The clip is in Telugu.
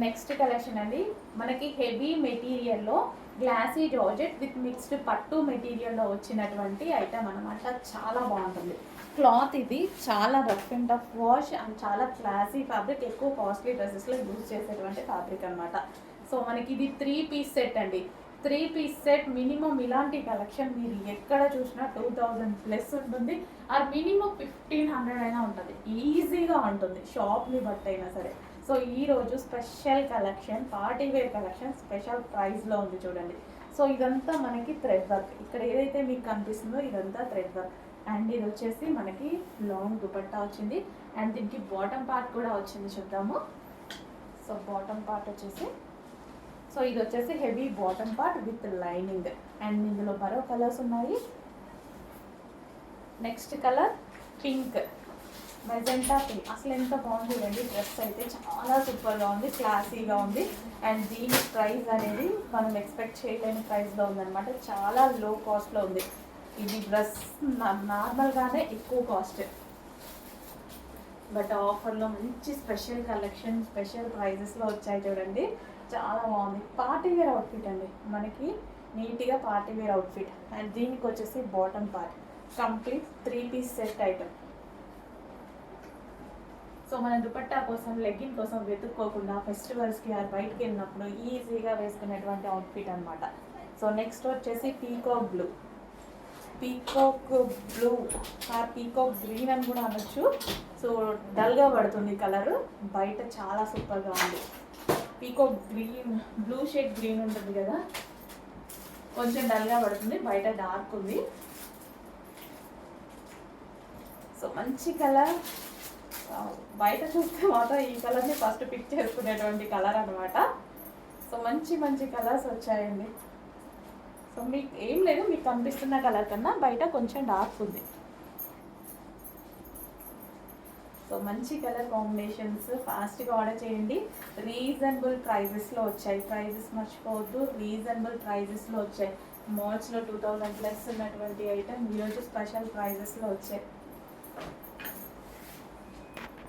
నెక్స్ట్ కలెక్షన్ అండి, మనకి హెవీ మెటీరియల్లో గ్లాసీ జార్జెట్ విత్ మిక్స్డ్ పట్టు మెటీరియల్లో వచ్చినటువంటి ఐటమ్ అనమాట. చాలా బాగుంటుంది క్లాత్. ఇది చాలా rough and tough wash and చాలా క్లాసీ ఫ్యాబ్రిక్. ఎక్కువ కాస్ట్లీ డ్రెస్సెస్లో యూజ్ చేసేటువంటి ఫ్యాబ్రిక్ అనమాట. సో మనకి ఇది 3 పీస్ సెట్ అండి. 3 పీస్ సెట్ మినిమం ఇలాంటి కలెక్షన్ మీరు ఎక్కడ చూసినా 2000+ ఉంటుంది. ఆర్ మినిమం 1500 అయినా ఉంటుంది, ఈజీగా ఉంటుంది షాప్ని బట్టి అయినా సరే. సో ఈరోజు special collection, party wear collection special ప్రైస్లో ఉంది చూడండి. సో ఇదంతా మనకి థ్రెడ్ వర్క్. ఇక్కడ ఏదైతే మీకు కనిపిస్తుందో ఇదంతా థ్రెడ్ వర్క్. అండ్ ఇది వచ్చేసి మనకి లాంగ్ దుపట్టా వచ్చింది. అండ్ దీనికి బాటమ్ పార్ట్ కూడా వచ్చింది, చూద్దాము. సో బాటమ్ పార్ట్ వచ్చేసి, సో ఇది వచ్చేసి heavy bottom part with lining. And ఇందులో మరో కలర్స్ ఉన్నాయి. Next colour pink, magenta pink. అసలు ఎంత బాగుంది అండి డ్రెస్ అయితే, చాలా సూపర్గా ఉంది, క్లాసీగా ఉంది. అండ్ దీని ప్రైస్ అనేది మనం ఎక్స్పెక్ట్ చేయలేని ప్రైస్లో ఉందన్నమాట. చాలా లో కాస్ట్లో ఉంది. ఇది డ్రెస్ నార్మల్గానే ఎక్కువ కాస్ట్, బట్ ఆఫర్లో మంచి స్పెషల్ కలెక్షన్, స్పెషల్ ప్రైజెస్లో వచ్చాయి చూడండి. చాలా బాగుంది. పార్టీ వేర్ అవుట్ఫిట్ అండి, మనకి నీట్గా పార్టీ వేర్ అవుట్ఫిట్. అండ్ దీనికి వచ్చేసి bottom part complete 3 piece set item. So మన దుపట్టా కోసం, లెగ్గిన్ కోసం వెతుక్కోకుండా ఫెస్టివల్స్కి ఆ బయటకి వెళ్ళినప్పుడు ఈజీగా వేసుకునేటువంటి అవుట్ఫిట్ అనమాట. సో నెక్స్ట్ వచ్చేసి పీకాక్ బ్లూ. పీకాక్ బ్లూ ఆ పీకాక్ గ్రీన్ అని కూడా అనొచ్చు. సో డల్గా పడుతుంది కలరు, బయట చాలా సూపర్గా ఉంది. Peacock green, blue shade green ఉంటుంది కదా, కొంచెం డల్గా పడుతుంది, బయట డార్క్ ఉంది. సో మంచి కలర్, బయట చూస్తే మాత్రం ఈ కలర్ని ఫస్ట్ పిక్ చేసుకునేటువంటి కలర్ అనమాట. సో మంచి మంచి కలర్స్ వచ్చాయండి. సో మీకు ఏం లేదు, మీకు కనిపిస్తున్న కలర్ కన్నా బయట కొంచెం డార్క్ ఉంది. సో మంచి కలర్ కాంబినేషన్స్, ఫాస్ట్గా ఆర్డర్ చేయండి. రీజనబుల్ ప్రైజెస్లో వచ్చాయి, ప్రైజెస్ మర్చిపోవద్దు, రీజనబుల్ ప్రైజెస్లో వచ్చాయి. మార్చ్లో 2000+ ఉన్నటువంటి ఐటమ్ ఈరోజు స్పెషల్ ప్రైజెస్లో వచ్చాయి.